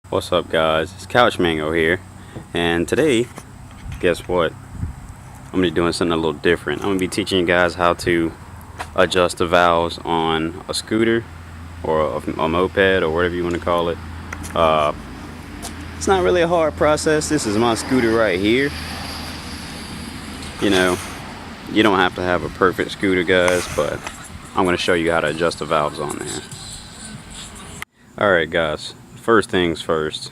What's up, guys? It's Couch Mango here, and today, guess what? I'm gonna be doing something a little different. I'm gonna be teaching you guys how to adjust the valves on a scooter or a moped or whatever you want to call it. It's not really a hard process. This is my scooter right here. You know, you don't have to have a perfect scooter, guys, but I'm gonna show you how to adjust the valves on there. Alright, guys, first things first.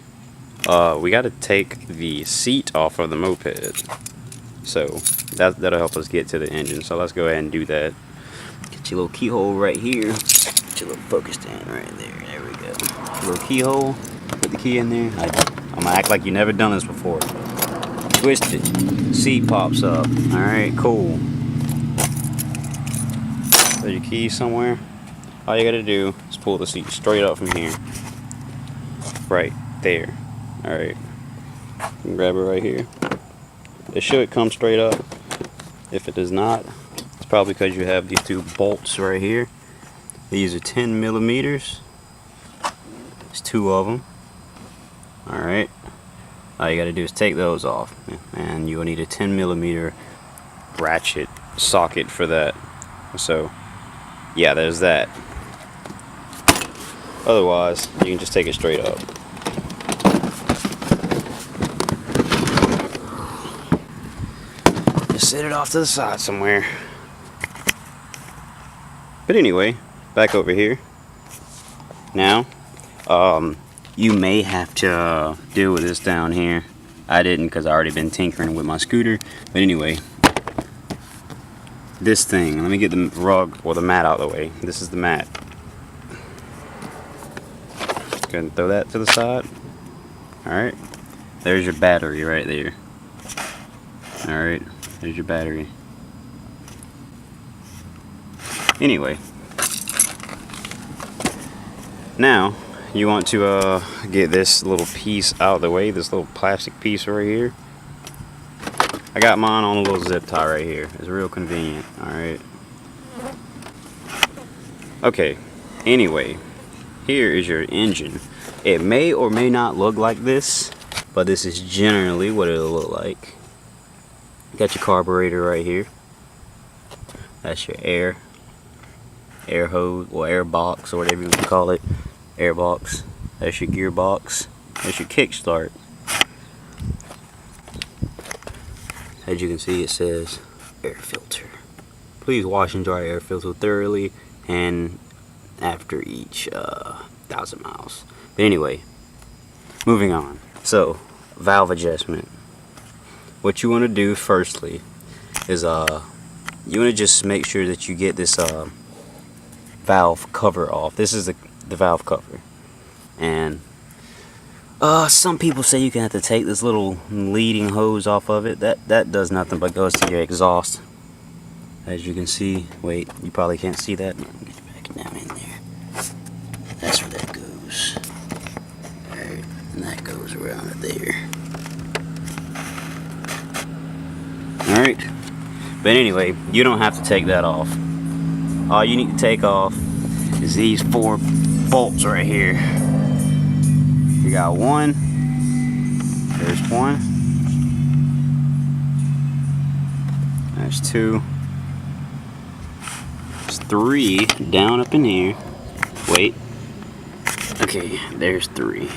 We got to take the seat off of the moped, so that'll help us get to the engine. So let's go ahead and do that. Get your little keyhole right here. Get your little focus stand right there. There we go. Little keyhole. Put the key in there. I'm gonna act like you never done this before. Twist it. Seat pops up. All right, cool. Put your key somewhere. All you gotta do is pull the seat straight up from here. Right there. Alright, grab it right here. It should come straight up. If it does not, it's probably because you have these two bolts right here. These are 10 millimeters. There's two of them. Alright, all you gotta do is take those off, and you will need a 10 millimeter ratchet socket for that. So yeah, there's that. Otherwise, you can just take it straight up. Just set it off to the side somewhere. But anyway, back over here. Now, you may have to deal with this down here. I didn't, because I already been tinkering with my scooter. But anyway, this thing, let me get the rug or the mat out of the way. This is the mat. Go ahead and throw that to the side. Alright, there's your battery right there. Alright, there's your battery. Anyway, now you want to get this little piece out of the way, this little plastic piece right here. I got mine on a little zip tie right here. It's real convenient. Alright, okay, anyway, here is your engine. It may or may not look like this, but this is generally what it'll look like. You got your carburetor right here. That's your air hose, or air box, or whatever you want to call it. Air box. That's your gearbox. That's your kickstart. As you can see, it says air filter. Please wash and dry air filter thoroughly and after each 1,000 miles. But anyway, moving on. So, valve adjustment. What you want to do firstly is you want to just make sure that you get this valve cover off. This is the valve cover, and some people say you can have to take this little leading hose off of it. That does nothing but goes to your exhaust. As you can see, wait, you probably can't see that. Get back down in there. That's where that goes. Alright, and that goes around there. Alright, but anyway, you don't have to take that off. All you need to take off is these 4 bolts right here. You got one. There's one. There's 2. There's 3 down up in here. Wait. Okay, there's 3.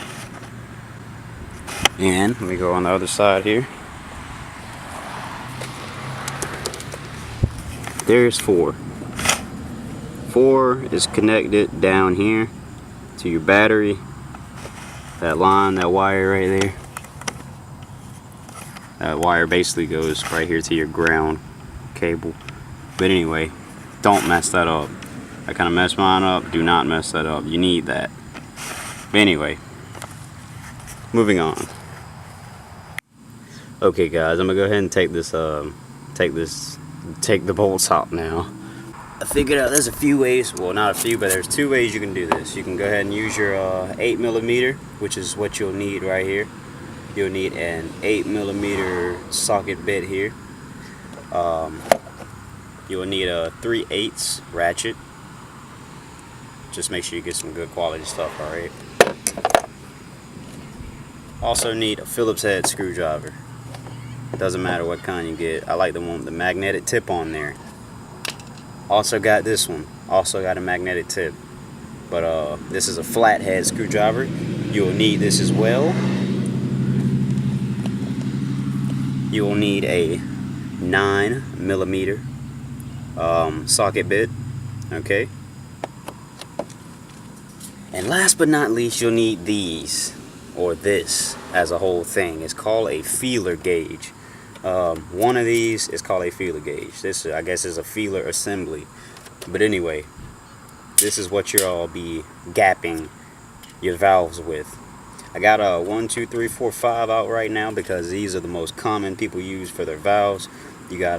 And let me go on the other side here. There's 4. 4 is connected down here to your battery. That line, that wire right there. That wire basically goes right here to your ground cable. But anyway, don't mess that up. I kind of messed mine up. Do not mess that up. You need that. But anyway, moving on. Okay, guys, I'm gonna go ahead and take the bolts out now. I figured out there's a few ways, well, not a few, but there's 2 ways you can do this. You can go ahead and use your 8 millimeter, which is what you'll need right here. You'll need an 8 millimeter socket bit here. You'll need a 3/8 ratchet. Just make sure you get some good quality stuff, alright? Also need a Phillips head screwdriver. Doesn't matter what kind you get. I like the one with the magnetic tip on there. Also got this one. Also got a magnetic tip. But this is a flathead screwdriver. You will need this as well. You will need a 9mm socket bit. Okay. And last but not least, you'll need these, or this as a whole thing. It's called a feeler gauge. One of these is called a feeler gauge. This, I guess, is a feeler assembly. But anyway, this is what you'll be gapping your valves with. I got a 1, 2, 3, 4, 5 out right now because these are the most common people use for their valves. You got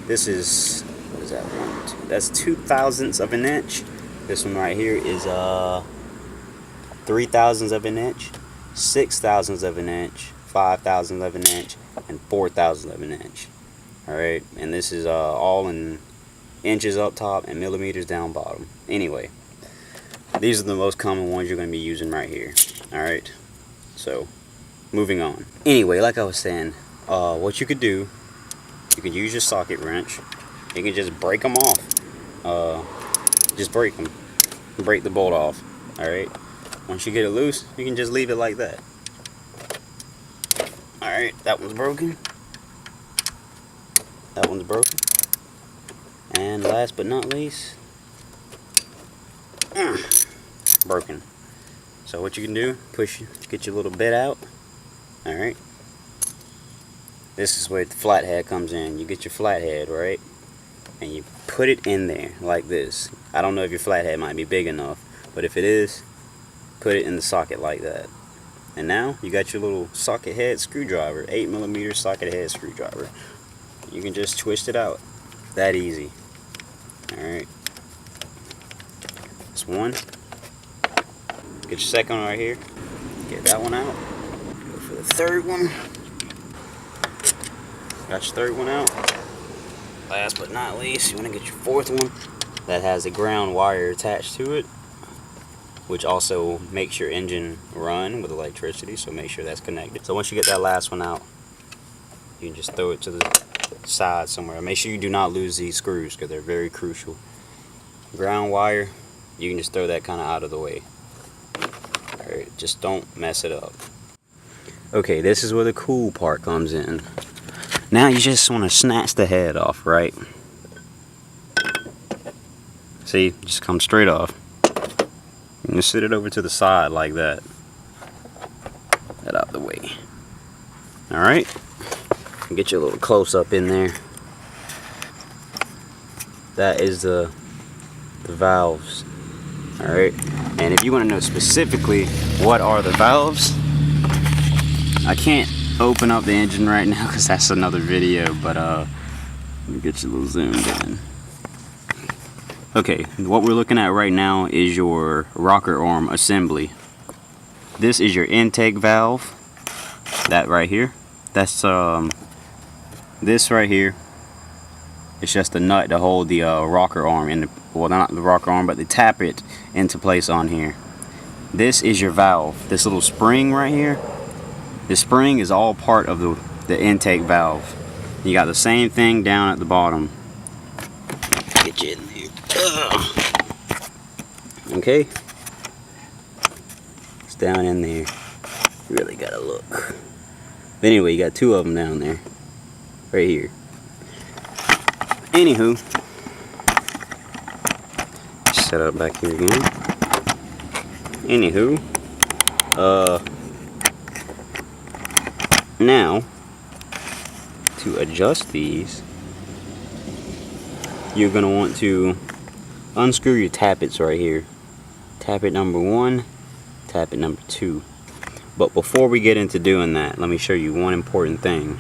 this is, what is that? 1, 2, that's 2/1000ths of an inch. This one right here is 3/1000ths of an inch, 6/1000ths of an inch, 5/1000ths of an inch, and 4/1000ths of an inch. All right, and this is all in inches up top and millimeters down bottom. Anyway, these are the most common ones you're going to be using right here. All right, so moving on. Anyway, like I was saying, what you could do, you could use your socket wrench. You can just break them off. Just break them. Break the bolt off. All right. Once you get it loose, you can just leave it like that. All right, that one's broken. That one's broken. And last but not least, broken. So what you can do, get your little bit out. All right. This is where the flathead comes in. You get your flathead, right? And you put it in there like this. I don't know if your flathead might be big enough, but if it is, put it in the socket like that. And now you got your little socket head screwdriver, 8mm socket head screwdriver. You can just twist it out. That easy. All right. That's one. Get your second one right here. Get that one out. Go for the third one. Got your third one out. Last but not least, you want to get your fourth one that has a ground wire attached to it, which also makes your engine run with electricity, so make sure that's connected. So once you get that last one out, you can just throw it to the side somewhere. Make sure you do not lose these screws because they're very crucial. Ground wire, you can just throw that kind of out of the way. Alright, just don't mess it up. Okay, this is where the cool part comes in. Now you just want to snatch the head off, right? See, just come straight off. You can sit it over to the side like that. That out of the way. Alright. Get you a little close up in there. That is the valves. Alright. And if you want to know specifically what are the valves, I can't open up the engine right now because that's another video, but let me get you a little zoomed in. Okay, what we're looking at right now is your rocker arm assembly. This is your intake valve. That right here. That's this right here. It's just a nut to hold the rocker arm in the, well, not the rocker arm, but to tap it into place on here. This is your valve. This little spring right here. The spring is all part of the intake valve. You got the same thing down at the bottom. Get you in there. Okay. It's down in there. You really gotta look. But anyway, you got two of them down there. Right here. Anywho. Set up back here again. Anywho. Now, to adjust these, you're going to want to unscrew your tappets right here. Tappet number 1, tappet number 2. But before we get into doing that, let me show you one important thing.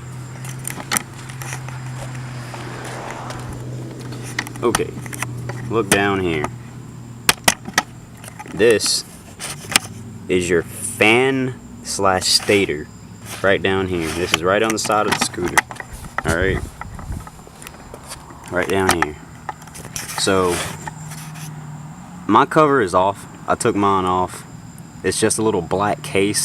Okay, look down here. This is your fan / stator. Right down here. This is right on the side of the scooter. Alright. Right down here. So, my cover is off. I took mine off. It's just a little black case.